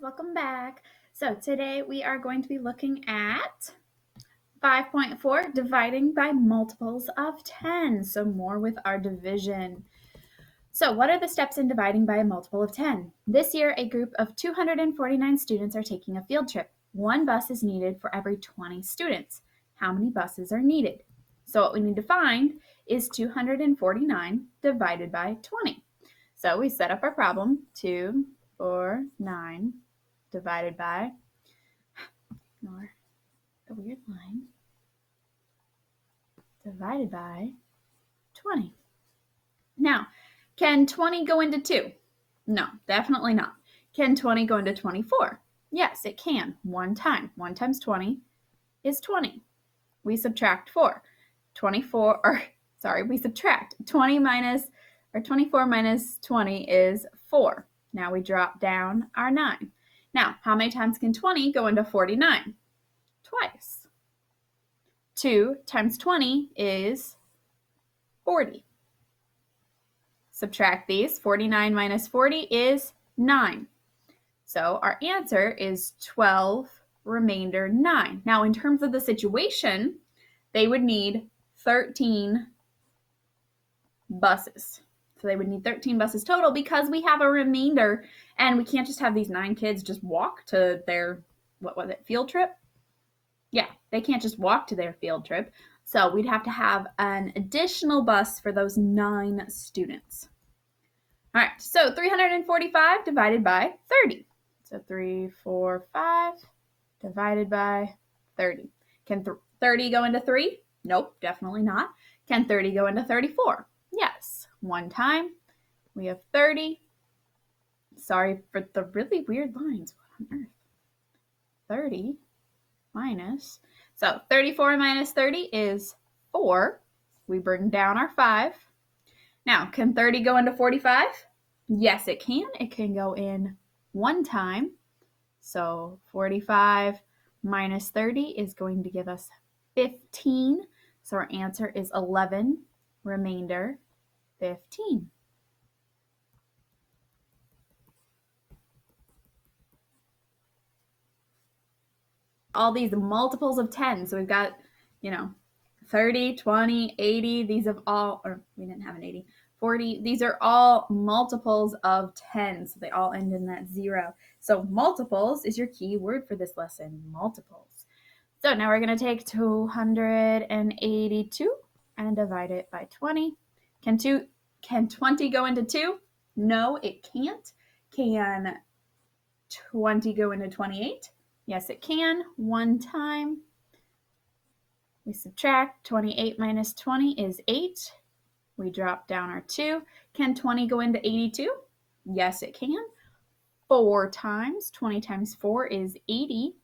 welcome back. So today we are going to be looking at 5.4, dividing by multiples of 10. So more with our division. So what are the steps in dividing by a multiple of 10? This year, a group of 249 students are taking a field trip. One bus is needed for every 20 students. How many buses are needed? So what we need to find is 249 divided by 20. So we set up our problem, 249 divided by, ignore the weird line, divided by 20. Now, can 20 go into 2? No, definitely not. Can 20 go into 24? Yes, it can. One time. 1 times 20 is 20. We subtract 4. We subtract 20 minus, or 24 minus 20 is 4. Now we drop down our 9. Now, how many times can 20 go into 49? Twice. 2 times 20 is 40. Subtract these. 49 minus 40 is 9. So our answer is 12 remainder 9. Now, in terms of the situation, they would need 13 buses. So they would need 13 buses total because we have a remainder and we can't just have these 9 kids just walk to their, field trip? Yeah, they can't just walk to their field trip. So we'd have to have an additional bus for those 9 students. All right, so 345 divided by 30. So 345 divided by 30. Can 30 go into 3? Nope, definitely not. Can 30 go into 34? Yes, one time. We have 30. Sorry for the really weird lines. What on earth? 30 minus. So 34 minus 30 is 4. We bring down our 5. Now, can 30 go into 45? Yes, it can. It can go in one time. So 45 minus 30 is going to give us 15. So our answer is 11, remainder 15. All these multiples of 10. So we've got, 30, 20, 80. These have all, or we didn't have an 80, 40. These are all multiples of 10. So they all end in that 0. So multiples is your key word for this lesson, multiples. So now we're going to take 282 and divide it by 20. Can 20 go into 2? No, it can't. Can 20 go into 28? Yes, it can. One time. We subtract. 28 minus 20 is 8. We drop down our 2. Can 20 go into 82? Yes, it can. 4 times. 20 times 4 is 80.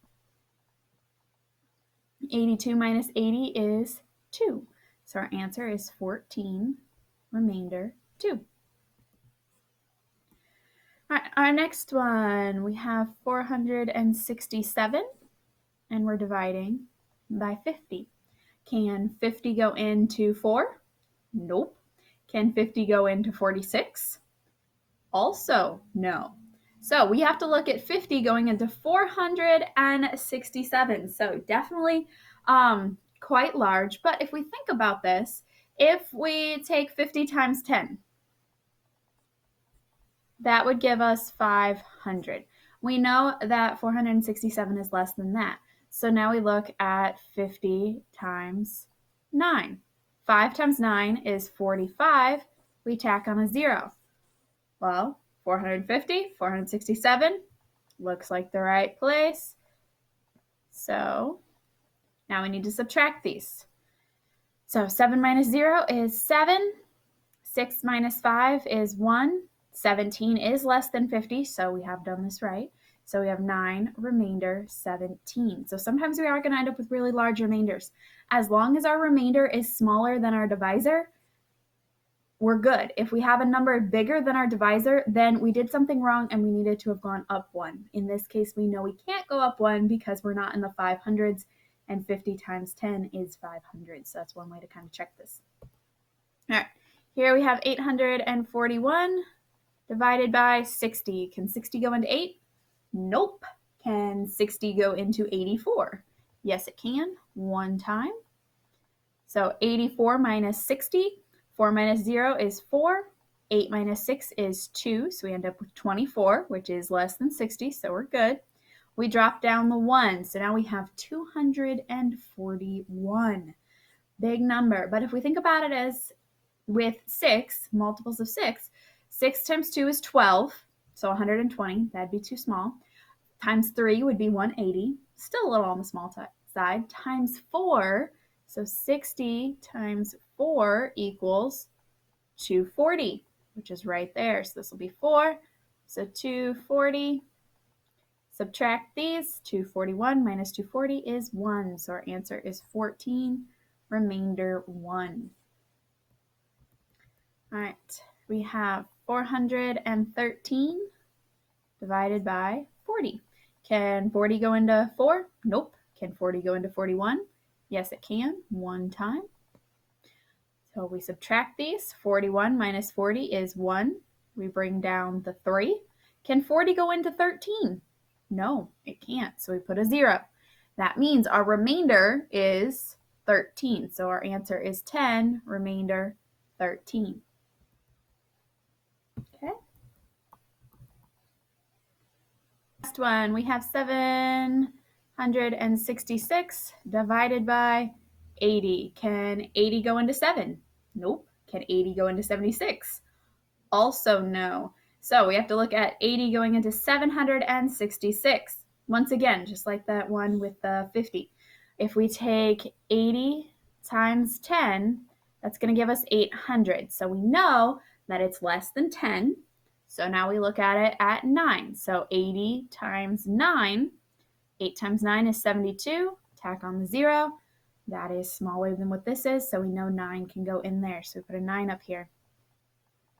82 minus 80 is 2. So our answer is 14, remainder 2. All right, our next one, we have 467, and we're dividing by 50. Can 50 go into 4? Nope. Can 50 go into 46? Also no. So we have to look at 50 going into 467. So definitely quite large. But if we think about this, if we take 50 times 10, that would give us 500. We know that 467 is less than that. So now we look at 50 times 9. 5 times 9 is 45. We tack on a 0. Well, 450, 467 looks like the right place. So now we need to subtract these. So 7 minus 0 is 7. 6 minus 5 is 1. 17 is less than 50, so we have done this right. So we have 9, remainder 17. So sometimes we are going to end up with really large remainders. As long as our remainder is smaller than our divisor, we're good. If we have a number bigger than our divisor, then we did something wrong and we needed to have gone up 1. In this case, we know we can't go up 1 because we're not in the 500s, and 50 times 10 is 500. So that's one way to kind of check this. All right, here we have 841 divided by 60. Can 60 go into 8? Nope. Can 60 go into 84? Yes, it can. One time. So 84 minus 60. 4 minus 0 is 4. 8 minus 6 is 2. So we end up with 24, which is less than 60. So we're good. We drop down the 1. So now we have 241. Big number. But if we think about it as with 6, multiples of 6, 6 times 2 is 12. So 120. That'd be too small. Times 3 would be 180. Still a little on the small side. Times 4. So 60 times 4 equals 240, which is right there. So this will be 4. So 240. Subtract these. 241 minus 240 is 1. So our answer is 14, remainder 1. All right. We have 413 divided by 40. Can 40 go into 4? Nope. Can 40 go into 41? Yes, it can. One time. So we subtract these. 41 minus 40 is 1. We bring down the 3. Can 40 go into 13? No, it can't. So we put a 0. That means our remainder is 13. So our answer is 10, remainder 13. Okay. Next one, we have 766 divided by 80. Can 80 go into 7? Nope. Can 80 go into 76? Also no. So we have to look at 80 going into 766. Once again, just like that one with the 50. If we take 80 times 10, that's going to give us 800. So we know that it's less than 10. So now we look at it at 9. So 80 times 9, 8 times 9 is 72. Tack on the 0. That is smaller than what this is, so we know 9 can go in there. So we put a 9 up here.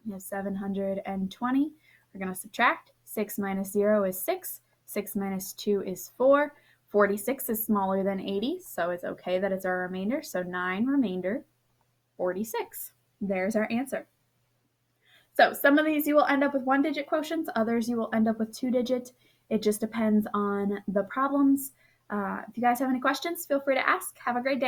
We have 720. We're going to subtract. 6 minus 0 is 6. 6 minus 2 is 4. 46 is smaller than 80, so it's okay that it's our remainder. So 9 remainder, 46. There's our answer. So some of these you will end up with 1-digit quotients, others you will end up with 2-digit. It just depends on the problems. If you guys have any questions, feel free to ask. Have a great day, guys.